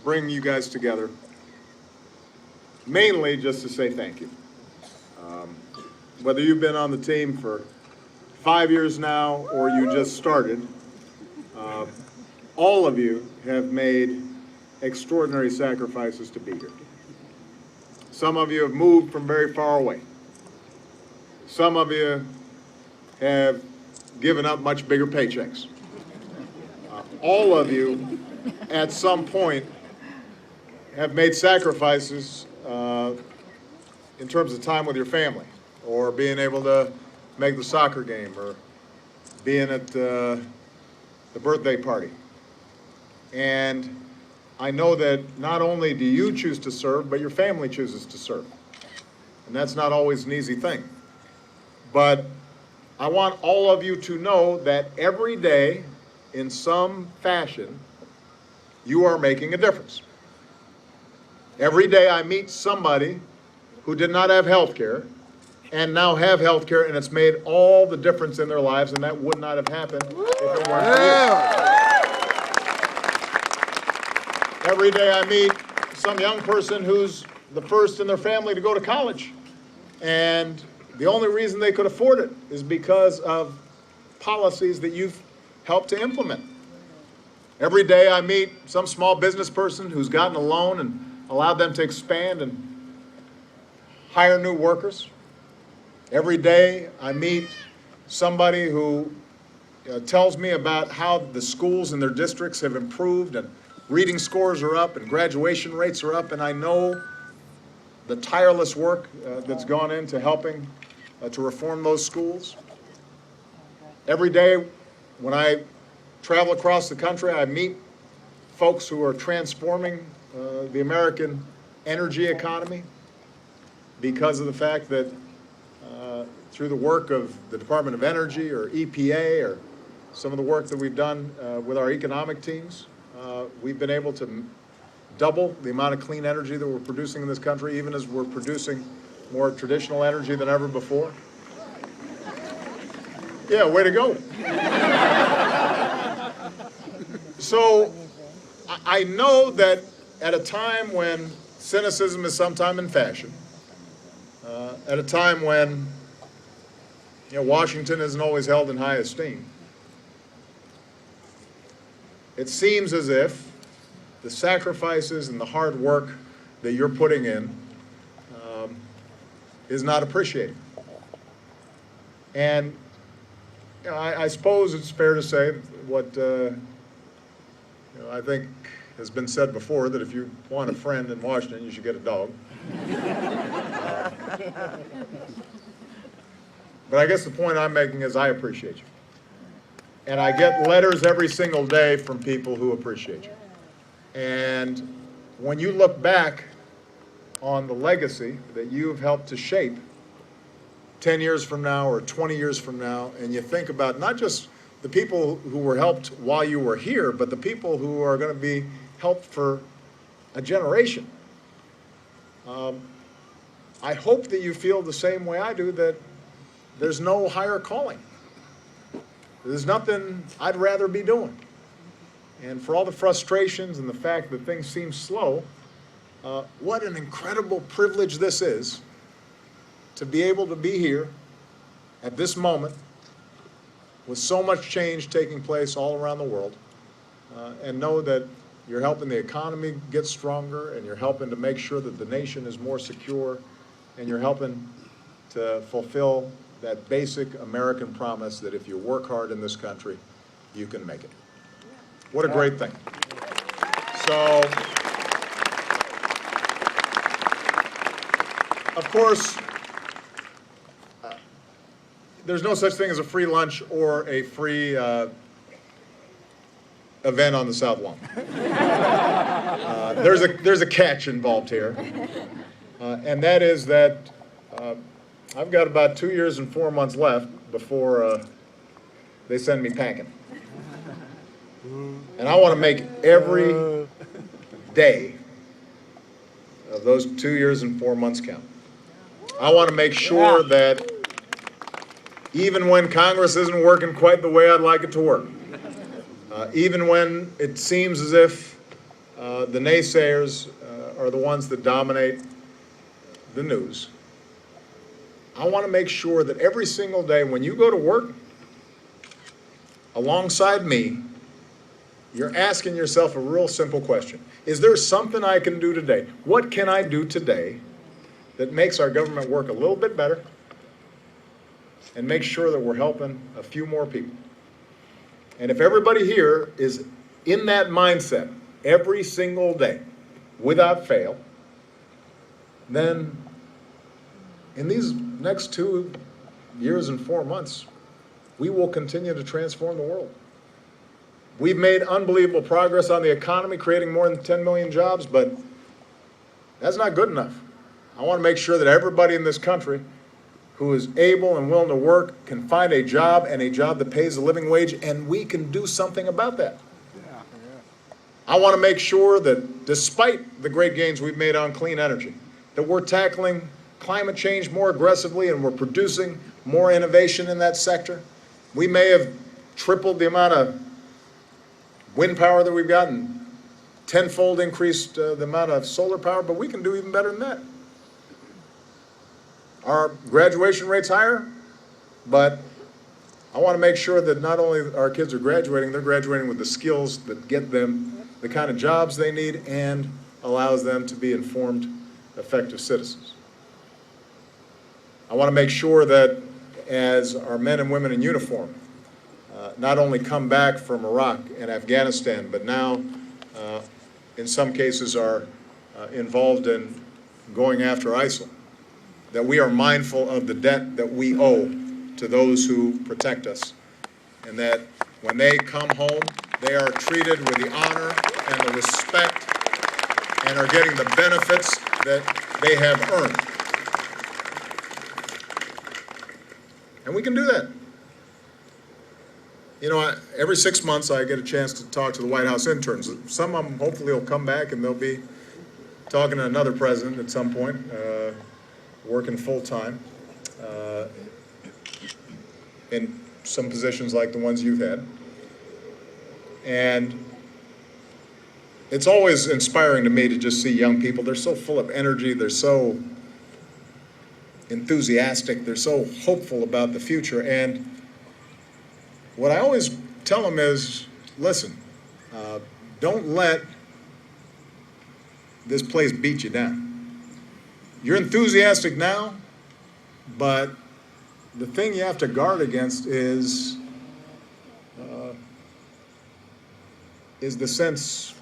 bring you guys together, mainly just to say thank you. Whether you've been on the team for 5 years now or you just started, all of you have made extraordinary sacrifices to be here. Some of you have moved from very far away. Some of you have given up much bigger paychecks. All of you, at some point, have made sacrifices in terms of time with your family, or being able to make the soccer game, or being at the birthday party. And I know that not only do you choose to serve, but your family chooses to serve. And that's not always an easy thing. But I want all of you to know that every day, in some fashion, you are making a difference. Every day I meet somebody who did not have health care and now have health care, and it's made all the difference in their lives, and that would not have happened if it weren't for you. Every day I meet some young person who's the first in their family to go to college, and the only reason they could afford it is because of policies that you've helped to implement. Every day I meet some small business person who's gotten a loan and allowed them to expand and hire new workers. Every day I meet somebody who tells me about how the schools in their districts have improved and reading scores are up and graduation rates are up, and I know the tireless work that's gone into helping to reform those schools. Every day when I travel across the country, I meet folks who are transforming the American energy economy because of the fact that through the work of the Department of Energy or EPA or some of the work that we've done with our economic teams, we've been able to double the amount of clean energy that we're producing in this country, even as we're producing more traditional energy than ever before. Yeah, way to go. So I know that at a time when cynicism is sometime in fashion, at a time when Washington isn't always held in high esteem, it seems as if the sacrifices and the hard work that you're putting in is not appreciated. And I suppose it's fair to say what I think has been said before, that if you want a friend in Washington, you should get a dog. But I guess the point I'm making is I appreciate you. And I get letters every single day from people who appreciate you. And when you look back on the legacy that you've helped to shape 10 years from now or 20 years from now, and you think about not just the people who were helped while you were here, but the people who are going to be helped for a generation, I hope that you feel the same way I do, that there's no higher calling. There's nothing I'd rather be doing. And for all the frustrations and the fact that things seem slow, what an incredible privilege this is to be able to be here at this moment with so much change taking place all around the world, and know that you're helping the economy get stronger, and you're helping to make sure that the nation is more secure, and you're helping to fulfill that basic American promise that if you work hard in this country, you can make it. What a great thing. So, of course, there's no such thing as a free lunch or a free event on the South Lawn. There's a catch involved here, and that is that I've got about 2 years and 4 months left before they send me packing. And I want to make every day of those 2 years and 4 months count. I want to make sure that even when Congress isn't working quite the way I'd like it to work, even when it seems as if the naysayers are the ones that dominate the news. I want to make sure that every single day when you go to work, alongside me, you're asking yourself a real simple question. Is there something I can do today? What can I do today that makes our government work a little bit better and make sure that we're helping a few more people? And if everybody here is in that mindset every single day, without fail, then in these next 2 years and 4 months, we will continue to transform the world. We've made unbelievable progress on the economy, creating more than 10 million jobs, but that's not good enough. I want to make sure that everybody in this country who is able and willing to work can find a job, and a job that pays a living wage, and we can do something about that. I want to make sure that despite the great gains we've made on clean energy, that we're tackling climate change more aggressively and we're producing more innovation in that sector. We may have tripled the amount of wind power that we've got and tenfold increased the amount of solar power, but we can do even better than that. Our graduation rate's higher, but I want to make sure that not only our kids are graduating, they're graduating with the skills that get them the kind of jobs they need and allows them to be informed, effective citizens. I want to make sure that as our men and women in uniform not only come back from Iraq and Afghanistan, but now in some cases are involved in going after ISIL, that we are mindful of the debt that we owe to those who protect us, and that when they come home, they are treated with the honor and the respect and are getting the benefits that they have earned. And we can do that. You know, every 6 months I get a chance to talk to the White House interns. Some of them hopefully will come back and they'll be talking to another president at some point, working full-time in some positions like the ones you've had. And it's always inspiring to me to just see young people. They're so full of energy, they're so enthusiastic, they're so hopeful about the future. And what I always tell them is, listen, don't let this place beat you down. You're enthusiastic now, but the thing you have to guard against is the sense